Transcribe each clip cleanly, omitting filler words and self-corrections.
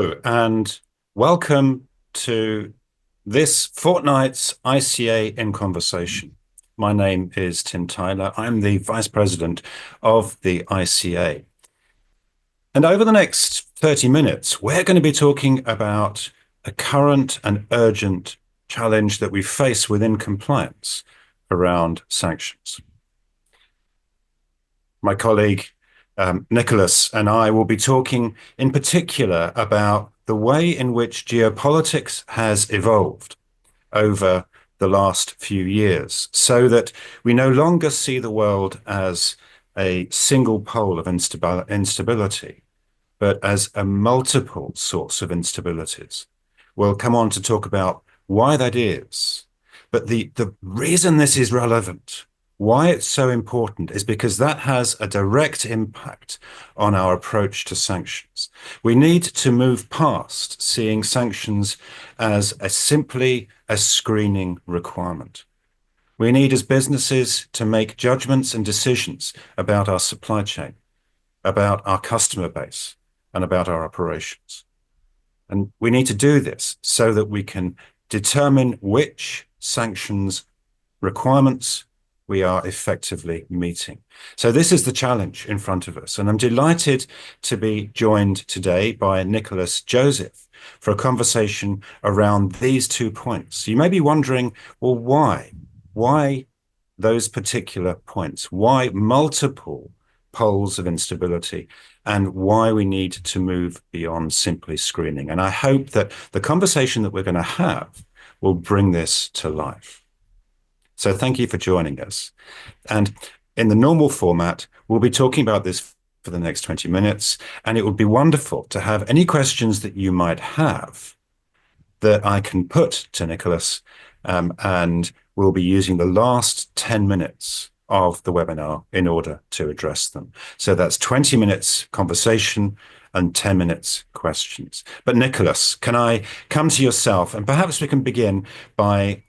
Hello and welcome to this fortnight's ICA in Conversation. My name is Tim Tyler. I'm the Vice President of the ICA. And over the next 30 minutes, we're going to be talking about a current and urgent challenge that we face within compliance around sanctions. My colleague Nicholas and I will be talking in particular about the way in which geopolitics has evolved over the last few years, so that we no longer see the world as a single pole of instability, but as a multiple source of instabilities. We'll come on to talk about why that is. But the reason this is relevant, why it's so important, is because that has a direct impact on our approach to sanctions. We need to move past seeing sanctions as simply a screening requirement. We need, as businesses, to make judgments and decisions about our supply chain, about our customer base, and about our operations. And we need to do this so that we can determine which sanctions requirements we are effectively meeting. So this is the challenge in front of us. And I'm delighted to be joined today by Nicholas Joseph for a conversation around these 2 points. You may be wondering, well, why? Why those particular points? Why multiple poles of instability? And why we need to move beyond simply screening? And I hope that the conversation that we're going to have will bring this to life. So thank you for joining us. And in the normal format, we'll be talking about this for the next 20 minutes. And it would be wonderful to have any questions that you might have that I can put to Nicholas. And we'll be using the last 10 minutes of the webinar in order to address them. So that's 20 minutes conversation and 10 minutes questions. But Nicholas, can I come to yourself? And perhaps we can begin by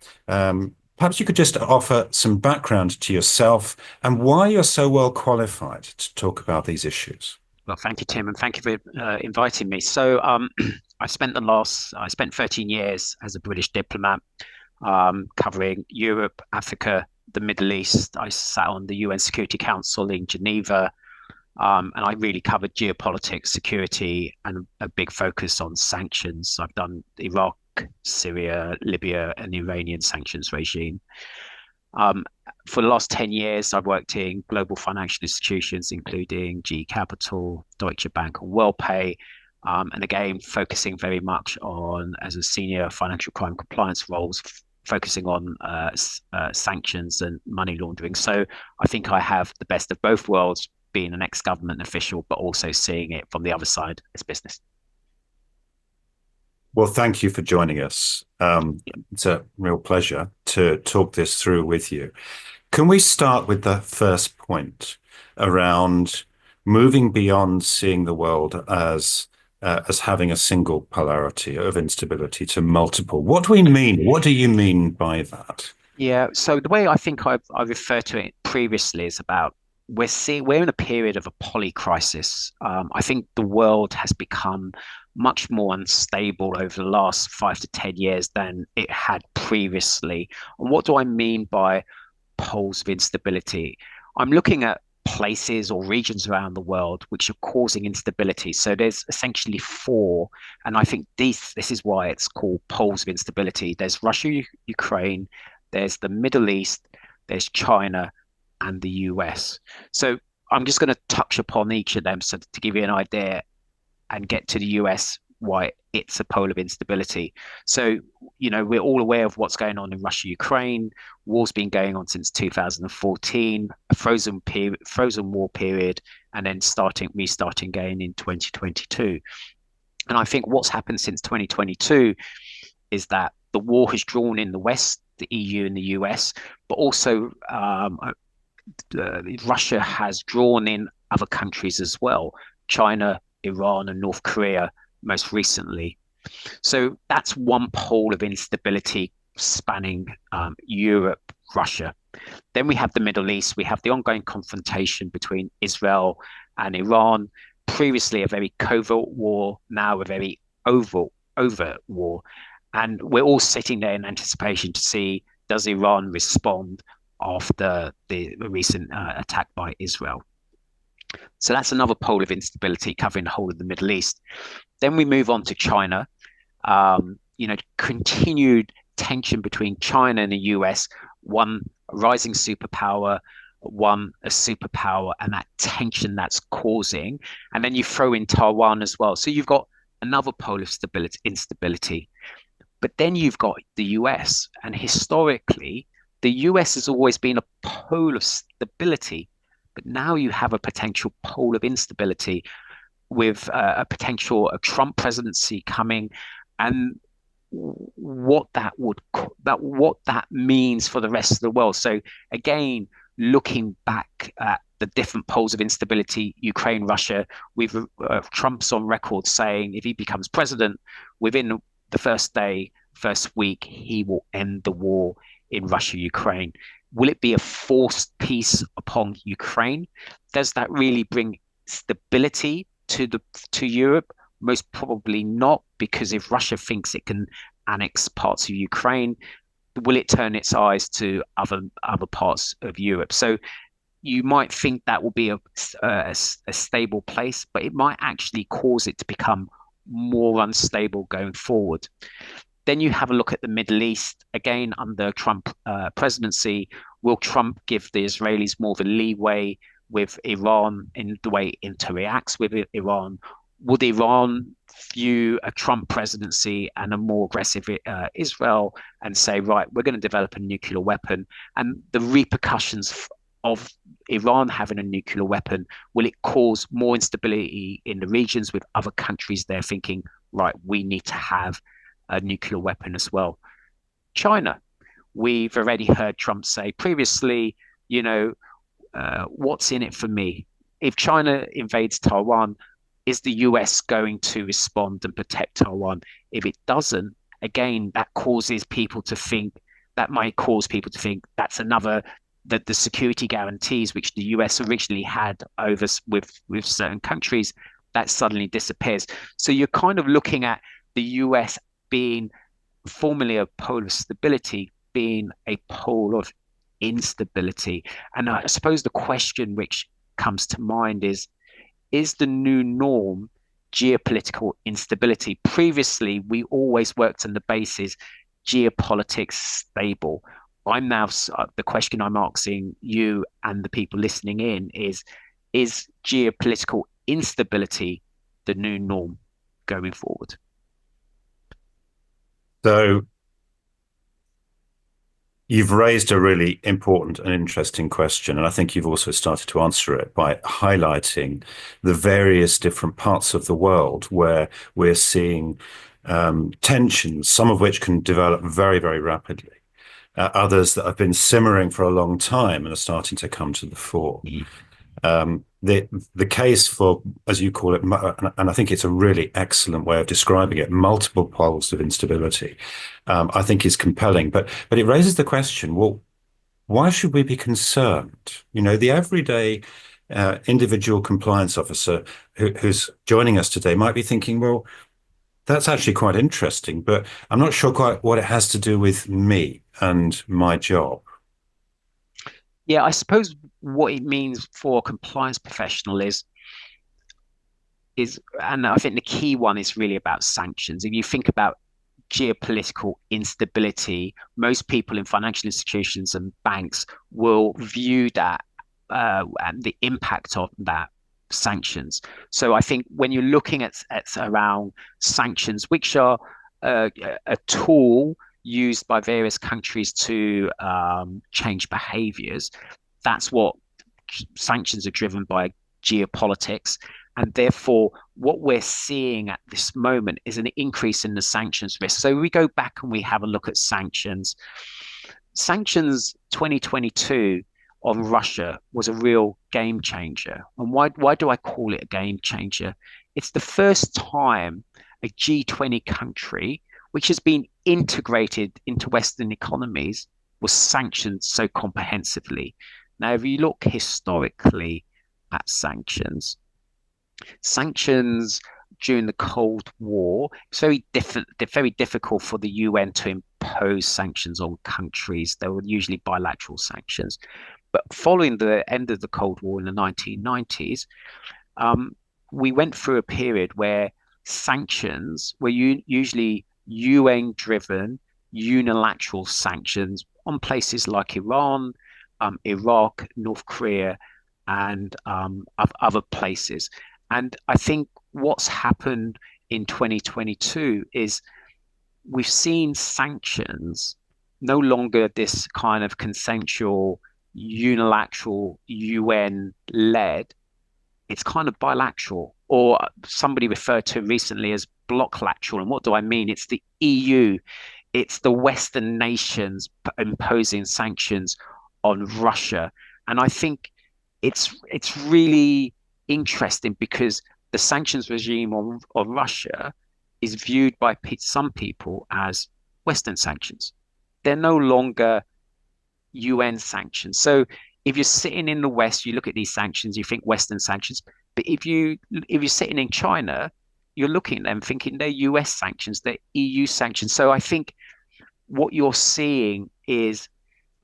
perhaps you could just offer some background to yourself and why you're so well qualified to talk about these issues. Well, thank you, Tim, and thank you for inviting me. So I spent 13 years as a British diplomat covering Europe, Africa, the Middle East. I sat on the UN Security Council in Geneva, and I really covered geopolitics, security, and a big focus on sanctions. I've done Iraq, Syria, Libya, and the Iranian sanctions regime. For the last 10 years, I've worked in global financial institutions, including GE Capital, Deutsche Bank, and WorldPay, and again, focusing very much on, as a senior financial crime compliance roles, focusing on sanctions and money laundering. So I think I have the best of both worlds, being an ex-government official, but also seeing it from the other side as business. Well, thank you for joining us. It's a real pleasure to talk this through with you. Can we start with the first point around moving beyond seeing the world as having a single polarity of instability to multiple? What do we mean? What do you mean by that? Yeah, so the way I think I referred to it previously is about we're in a period of a polycrisis. I think the world has become much more unstable over the last 5 to 10 years than it had previously. And what do I mean by poles of instability? I'm looking at places or regions around the world which are causing instability. So there's essentially 4, and I think this is why it's called poles of instability. There's Russia, Ukraine, there's the Middle East, there's China, and the US. So I'm just going to touch upon each of them so to give you an idea and get to the US, why it's a pole of instability. So, we're all aware of what's going on in Russia, Ukraine. War's been going on since 2014, a frozen war period, and then restarting again in 2022. And I think what's happened since 2022 is that the war has drawn in the West, the EU and the US, but also Russia has drawn in other countries as well, China, Iran, and North Korea most recently. So that's one pole of instability spanning Europe, Russia. Then we have the Middle East. We have the ongoing confrontation between Israel and Iran. Previously a very covert war, now a very over war. And we're all sitting there in anticipation to see, does Iran respond after the recent attack by Israel? So that's another pole of instability covering the whole of the Middle East. Then we move on to China. Continued tension between China and the US, one a rising superpower, one a superpower, and that tension that's causing. And then you throw in Taiwan as well. So you've got another pole of instability. But then you've got the US, and historically, the US has always been a pole of stability. But now you have a potential pole of instability with a potential a Trump presidency coming, and what that means for the rest of the world. So again, looking back at the different poles of instability, Ukraine, Russia, with Trump's on record saying if he becomes president, within the first day, first week, he will end the war in Russia, Ukraine. Will it be a forced peace upon Ukraine? Does that really bring stability to Europe? Most probably not, because if Russia thinks it can annex parts of Ukraine, will it turn its eyes to other parts of Europe? So you might think that will be a stable place, but it might actually cause it to become more unstable going forward. Then you have a look at the Middle East, again, under Trump presidency. Will Trump give the Israelis more of a leeway with Iran in the way it interacts with Iran? Would Iran view a Trump presidency and a more aggressive Israel and say, right, we're going to develop a nuclear weapon? And the repercussions of Iran having a nuclear weapon, will it cause more instability in the regions with other countries there thinking, right, we need to have a nuclear weapon as well? China, we've already heard Trump say previously, what's in it for me? If China invades Taiwan, is the US going to respond and protect Taiwan? If it doesn't, again, that might cause people to think that's another, that the security guarantees which the US originally had over with certain countries, that suddenly disappears. So you're kind of looking at the US being formerly a pole of stability, being a pole of instability. And I suppose the question which comes to mind is the new norm geopolitical instability? Previously, we always worked on the basis geopolitics stable. The question I'm asking you and the people listening in is geopolitical instability the new norm going forward? So you've raised a really important and interesting question, and I think you've also started to answer it by highlighting the various different parts of the world where we're seeing tensions, some of which can develop very, very rapidly, others that have been simmering for a long time and are starting to come to the fore. The case for, as you call it, and I think it's a really excellent way of describing it, multiple poles of instability, I think is compelling. But it raises the question, well, why should we be concerned? The everyday individual compliance officer who's joining us today might be thinking, well, that's actually quite interesting, but I'm not sure quite what it has to do with me and my job. Yeah, I suppose what it means for a compliance professional and I think the key one is really about sanctions. If you think about geopolitical instability, most people in financial institutions and banks will view that and the impact of that sanctions. So I think when you're looking at around sanctions, which are a tool used by various countries to change behaviors, that's what sanctions are driven by, geopolitics. And therefore, what we're seeing at this moment is an increase in the sanctions risk. So we go back and we have a look at sanctions. Sanctions 2022 on Russia was a real game changer. And why do I call it a game changer? It's the first time a G20 country, which has been integrated into Western economies, was sanctioned so comprehensively. Now, if you look historically at sanctions during the Cold War, it's very difficult for the UN to impose sanctions on countries. They were usually bilateral sanctions. But following the end of the Cold War in the 1990s, um, we went through a period where sanctions were usually UN-driven, unilateral sanctions on places like Iran, Iraq, North Korea, and other places. And I think what's happened in 2022 is we've seen sanctions no longer this kind of consensual, unilateral, UN led. It's kind of bilateral, or somebody referred to recently as blocklateral. And what do I mean? It's the EU, it's the Western nations imposing sanctions on Russia. And I think it's really interesting because the sanctions regime on Russia is viewed by some people as Western sanctions. They're no longer UN sanctions. So if you're sitting in the West, you look at these sanctions, you think Western sanctions. But if you're sitting in China, you're looking at them thinking they're US sanctions, they're EU sanctions. So I think what you're seeing is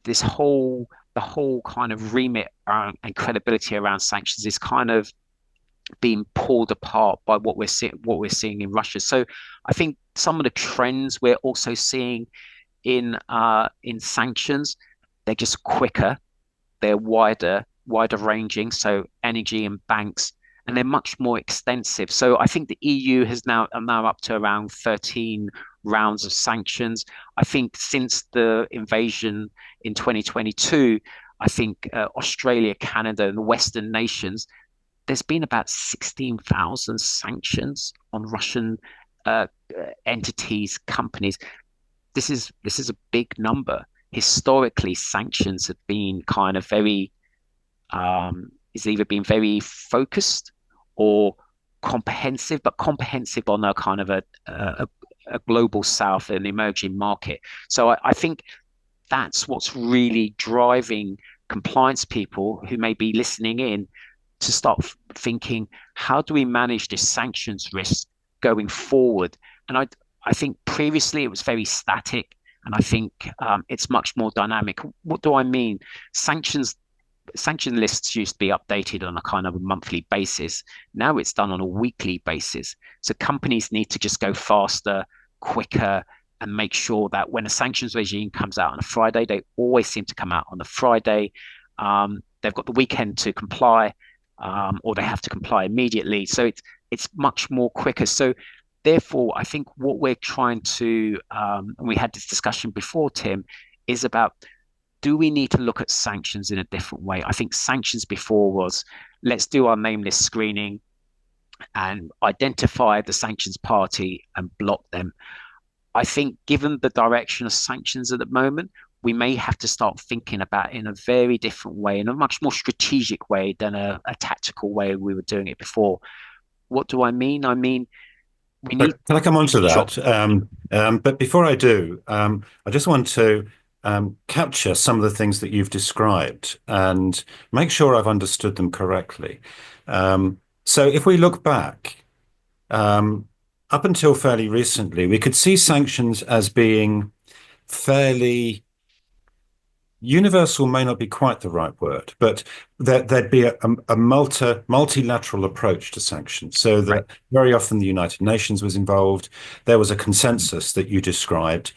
the whole kind of remit and credibility around sanctions is kind of being pulled apart by what we're seeing in Russia. So I think some of the trends we're also seeing in sanctions, they're just quicker, they're wider ranging, so energy and banks, and they're much more extensive. So I think the EU are now up to around 13 rounds of sanctions. I think since the invasion in 2022, I think Australia, Canada, and the Western nations, there's been about 16,000 sanctions on Russian uh, entities, companies. This is a big number. Historically, sanctions have been kind of very it's either been very focused or comprehensive, but comprehensive on a kind of a global south, an emerging market. So I think that's what's really driving compliance people who may be listening in to start thinking, how do we manage this sanctions risk going forward? And I think previously it was very static, and I think it's much more dynamic. What do I mean? Sanction lists used to be updated on a kind of a monthly basis. Now it's done on a weekly basis. So companies need to just go faster, quicker, and make sure that when a sanctions regime comes out on a Friday, they always seem to come out on a Friday. They've got the weekend to comply, or they have to comply immediately. So it's much more quicker. So therefore, I think what we're trying to, and we had this discussion before, Tim, is about, do we need to look at sanctions in a different way? I think sanctions before was, let's do our name list screening and identify the sanctions party and block them. I think given the direction of sanctions at the moment, we may have to start thinking about it in a very different way, in a much more strategic way than a tactical way we were doing it before. What do I mean? I mean, we need. Can I come on to Sure. that? But before I do, I just want to capture some of the things that you've described and make sure I've understood them correctly. So if we look back, up until fairly recently, we could see sanctions as being fairly universal, may not be quite the right word, but there'd be a multilateral approach to sanctions. So Right. that very often the United Nations was involved. There was a consensus that you described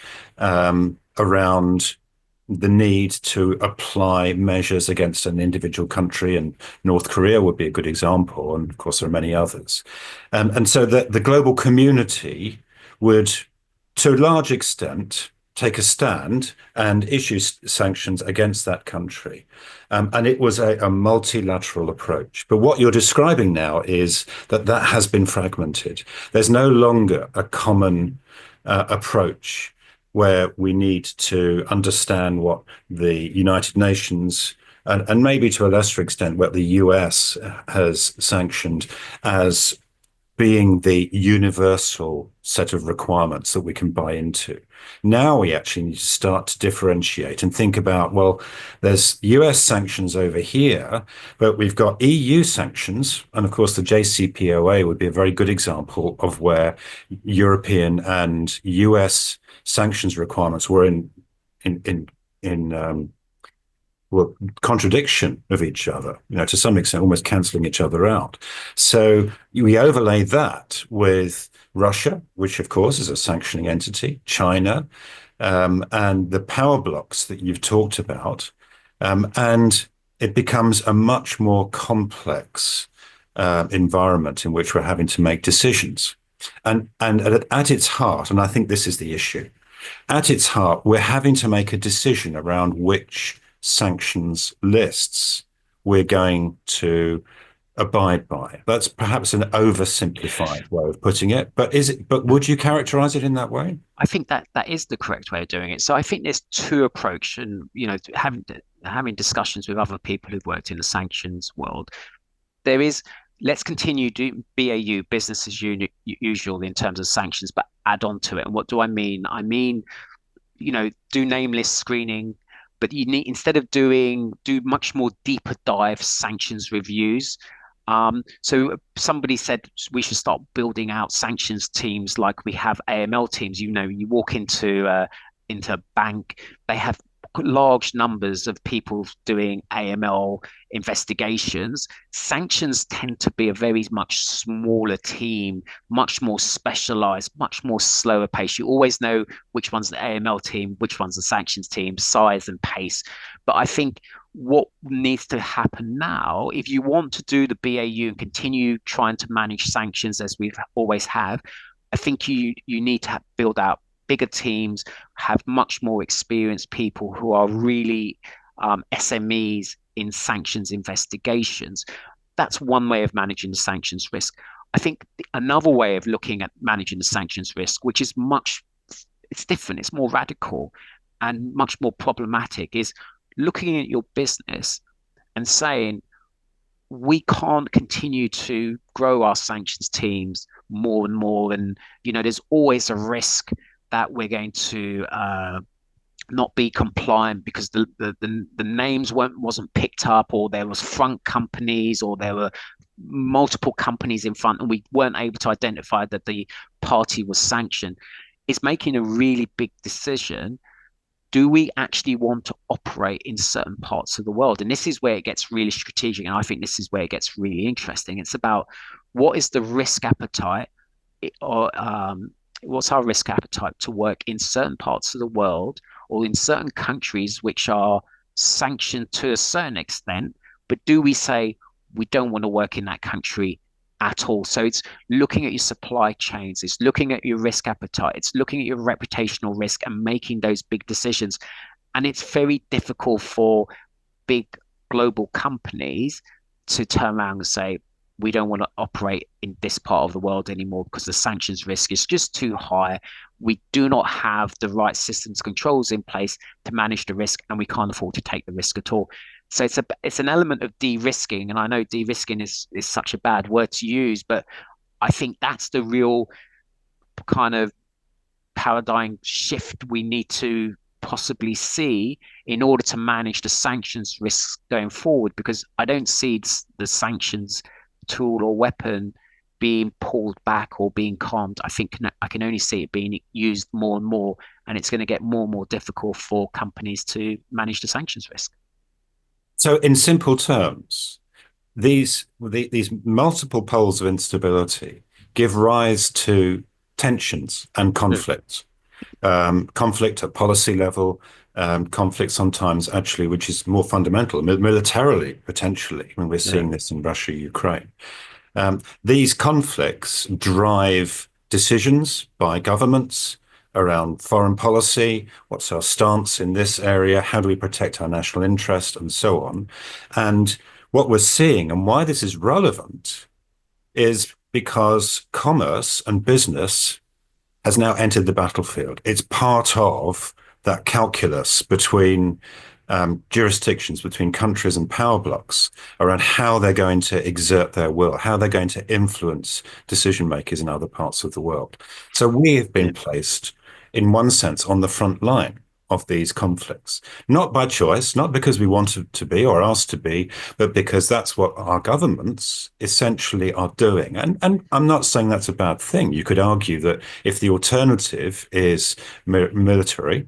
around the need to apply measures against an individual country, and North Korea would be a good example, and of course there are many others. And so the global community would, to a large extent, take a stand and issue sanctions against that country. And it was a multilateral approach. But what you're describing now is that has been fragmented. There's no longer a common approach where we need to understand what the United Nations and maybe to a lesser extent what the US has sanctioned as being the universal set of requirements that we can buy into. Now we actually need to start to differentiate and think about, well, there's US sanctions over here, but we've got EU sanctions. And of course, the JCPOA would be a very good example of where European and US sanctions requirements were in well, contradiction of each other, to some extent, almost cancelling each other out. So we overlay that with Russia, which of course is a sanctioning entity, China, and the power blocks that you've talked about. And it becomes a much more complex environment in which we're having to make decisions. And at its heart, and I think this is the issue, at its heart, we're having to make a decision around which sanctions lists we're going to abide by. That's perhaps an oversimplified way of putting it, but would you characterize it in that way? I think that that is the correct way of doing it. So I think there's two approach, and having discussions with other people who've worked in the sanctions world. There is let's continue doing BAU, business as usual in terms of sanctions, but add on to it. And what do I mean? I mean, do name list screening, but you need instead of do much more deeper dive sanctions reviews. So somebody said we should start building out sanctions teams like we have AML teams. You walk into a bank, they have large numbers of people doing AML investigations. Sanctions tend to be a very much smaller team, much more specialized, much more slower pace. You always know which one's the AML team, which one's the sanctions team, size and pace. But I think what needs to happen now, if you want to do the BAU and continue trying to manage sanctions as we've always have, I think you need to build out bigger teams, have much more experienced people who are really SMEs in sanctions investigations. That's one way of managing the sanctions risk. I think another way of looking at managing the sanctions risk, which is it's different, it's more radical and much more problematic, is looking at your business and saying, we can't continue to grow our sanctions teams more and more. And, there's always a risk that we're going to not be compliant because the names wasn't picked up, or there was front companies, or there were multiple companies in front, and we weren't able to identify that the party was sanctioned. It's making a really big decision. Do we actually want to operate in certain parts of the world? And this is where it gets really strategic. And I think this is where it gets really interesting. It's about what is the risk appetite, or what's our risk appetite to work in certain parts of the world or in certain countries which are sanctioned to a certain extent, but do we say we don't want to work in that country at all? So it's looking at your supply chains, it's looking at your risk appetite, it's looking at your reputational risk and making those big decisions. And it's very difficult for big global companies to turn around and say, we don't want to operate in this part of the world anymore because the sanctions risk is just too high. We do not have the right systems controls in place to manage the risk, and we can't afford to take the risk at all. So it's an element of de-risking, and I know de-risking is such a bad word to use, but I think that's the real kind of paradigm shift we need to possibly see in order to manage the sanctions risks going forward, because I don't see the sanctions tool or weapon being pulled back or being calmed. I can only see it being used more and more, and it's going to get more and more difficult for companies to manage the sanctions risk. So, in simple terms, these multiple poles of instability give rise to tensions and conflicts. Conflict at policy level, conflict sometimes actually, which is more fundamental, militarily, potentially, when we're seeing this in Russia, Ukraine. These conflicts drive decisions by governments around foreign policy, what's our stance in this area, how do we protect our national interest, and so on. And what we're seeing and why this is relevant is because commerce and business has now entered the battlefield. It's part of that calculus between jurisdictions, between countries and power blocks around how they're going to exert their will, how they're going to influence decision makers in other parts of the world. So we have been Yeah. placed, in one sense, on the front line of these conflicts, not by choice, not because we wanted to be or asked to be, but because that's what our governments essentially are doing. And I'm not saying that's a bad thing. You could argue that if the alternative is military,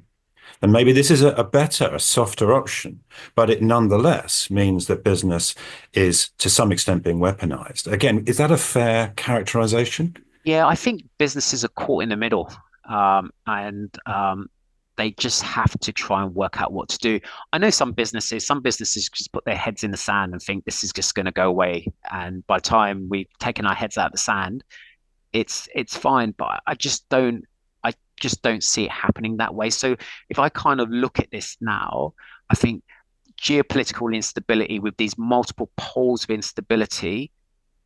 and maybe this is a better, a softer option, but it nonetheless means that business is to some extent being weaponized. Again, is that a fair characterization? Yeah, I think businesses are caught in the middle, and they just have to try and work out what to do. I know some businesses just put their heads in the sand and think this is just going to go away. And by the time we've taken our heads out of the sand, it's fine. But I just don't see it happening that way. So if I kind of look at this now, I think geopolitical instability with these multiple poles of instability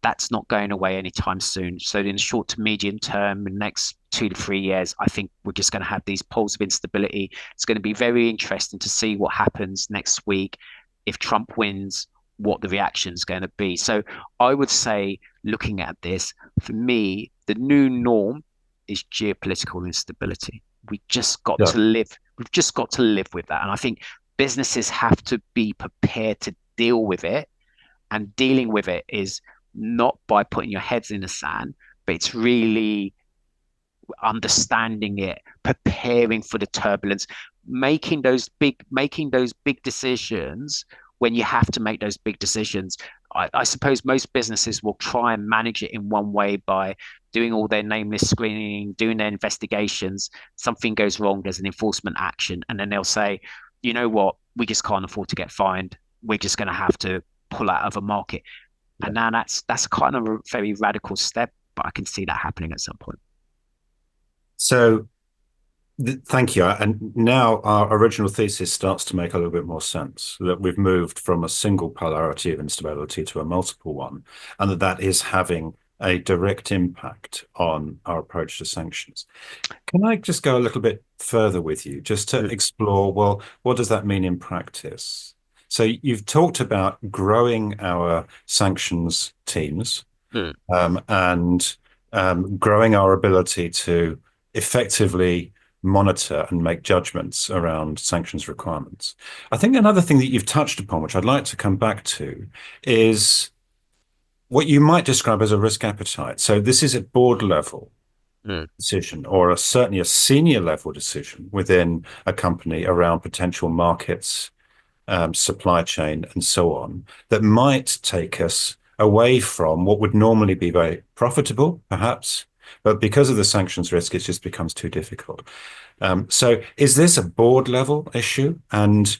that's not going away anytime soon. So in the short to medium term, in the next 2 to 3 years, I think we're just going to have these poles of instability. It's going to be very interesting to see what happens next week. If Trump wins, what the reaction is going to be. So I would say, looking at this, for me, the new norm is geopolitical instability. We just got Yeah. to live. We've just got to live with that. And I think businesses have to be prepared to deal with it. And dealing with it is not by putting your heads in the sand, but it's really understanding it, preparing for the turbulence, making those big decisions when you have to make those big decisions. I suppose most businesses will try and manage it in one way by doing all their nameless screening, doing their investigations. Something goes wrong, there's an enforcement action, and then they'll say, you know what, we just can't afford to get fined. We're just going to have to pull out of a market. Yeah. And now that's kind of a very radical step, but I can see that happening at some point. So thank you. And now our original thesis starts to make a little bit more sense that we've moved from a single polarity of instability to a multiple one, and that is having a direct impact on our approach to sanctions. Can I just go a little bit further with you, just to Mm, explore, well, what does that mean in practice? So you've talked about growing our sanctions teams, mm. and growing our ability to effectively monitor and make judgments around sanctions requirements. I think another thing that you've touched upon, which I'd like to come back to, is what you might describe as a risk appetite. So this is at board level Mm. decision, or certainly a senior level decision within a company around potential markets, supply chain, and so on, that might take us away from what would normally be very profitable, perhaps, but because of the sanctions risk, it just becomes too difficult. So, is this a board level issue, and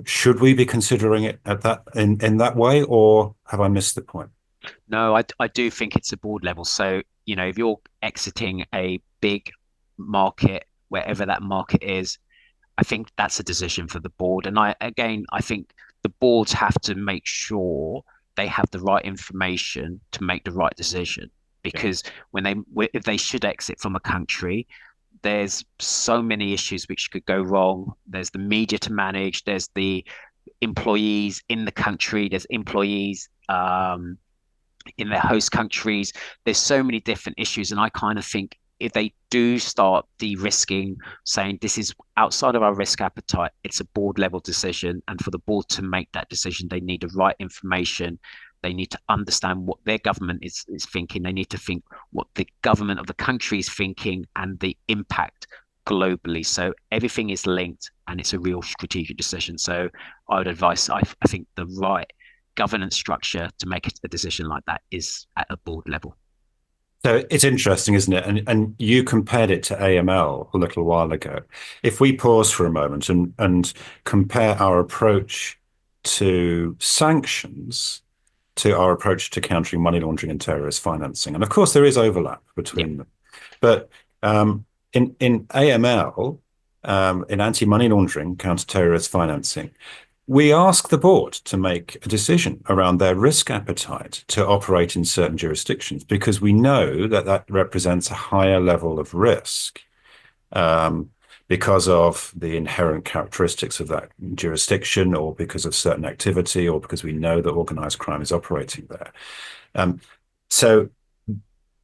should we be considering it at that in that way, or have I missed the point? No, I do think it's a board level. So, if you're exiting a big market, wherever that market is, I think that's a decision for the board. And I think the boards have to make sure they have the right information to make the right decision. Yeah. Because if they should exit from a country, there's so many issues which could go wrong. There's the media to manage. There's the employees in the country. There's employees in their host countries. There's so many different issues, and I kind of think if they do start de-risking, saying this is outside of our risk appetite, it's a board level decision. And for the board to make that decision, they need the right information. They need to understand what their government is thinking. They need to think what the government of the country is thinking and the impact globally. So everything is linked and it's a real strategic decision. So I would advise, I think the right governance structure to make a decision like that is at a board level. So it's interesting, isn't it? And you compared it to AML a little while ago. If we pause for a moment and compare our approach to sanctions to our approach to countering money laundering and terrorist financing, and of course there is overlap Yeah. between them, but in AML, in anti-money laundering, counter-terrorist financing, we ask the board to make a decision around their risk appetite to operate in certain jurisdictions because we know that that represents a higher level of risk. Um, because of the inherent characteristics of that jurisdiction, or because of certain activity, or because we know that organized crime is operating there. Um, so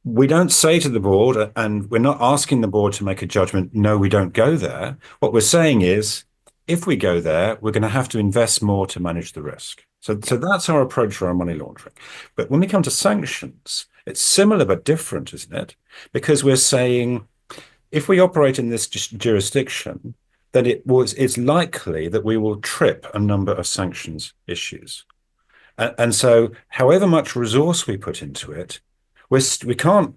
we don't say to the board, and we're not asking the board to make a judgment, no, we don't go there. What we're saying is, if we go there, we're going to have to invest more to manage the risk. So that's our approach around money laundering. But when we come to sanctions, it's similar but different, isn't it? Because we're saying, if we operate in this jurisdiction, then it's likely that we will trip a number of sanctions issues. And so, however much resource we put into it, we can't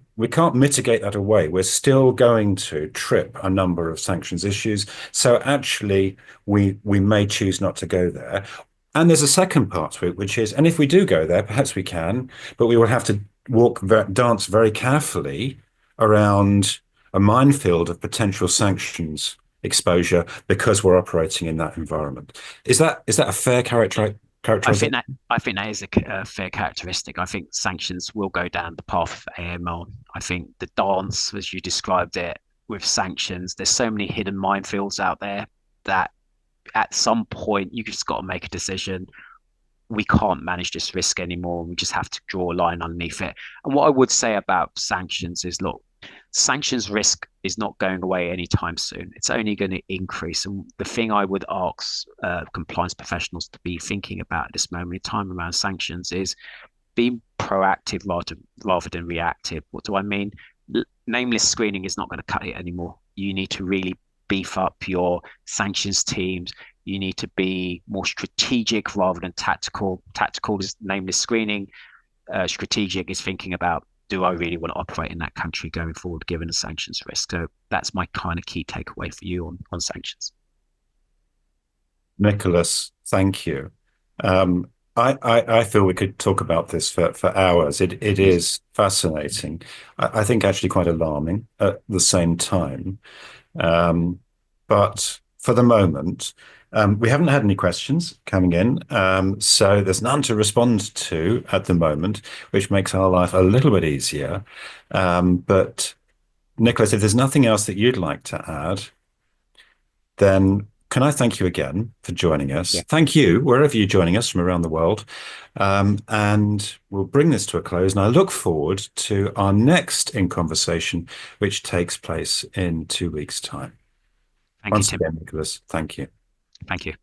mitigate that away. We're still going to trip a number of sanctions issues. So actually, we may choose not to go there. And there's a second part to it, which is, and if we do go there, perhaps we can, but we will have to dance very carefully around a minefield of potential sanctions exposure because we're operating in that environment. Is that a fair characterization? I think that is a fair characteristic. I think sanctions will go down the path of AML. I think the dance, as you described it, with sanctions, there's so many hidden minefields out there that at some point you just got to make a decision. We can't manage this risk anymore. We just have to draw a line underneath it. And what I would say about sanctions is, look, sanctions risk is not going away anytime soon. It's only going to increase. And the thing I would ask compliance professionals to be thinking about at this moment in time around sanctions is being proactive rather than reactive. What do I mean? Nameless screening is not going to cut it anymore. You need to really beef up your sanctions teams. You need to be more strategic rather than tactical. Tactical is nameless screening. Strategic is thinking about, do I really want to operate in that country going forward, given the sanctions risk? So that's my kind of key takeaway for you on sanctions. Nicholas, thank you. I feel we could talk about this for hours. It is fascinating. I think actually quite alarming at the same time. But for the moment, we haven't had any questions coming in, so there's none to respond to at the moment, which makes our life a little bit easier. But Nicholas, if there's nothing else that you'd like to add, then can I thank you again for joining us? Yeah. Thank you, wherever you're joining us from around the world. And we'll bring this to a close. And I look forward to our next In Conversation, which takes place in 2 weeks' time. Thank you, Once Tim. again, Nicholas, thank you. Thank you.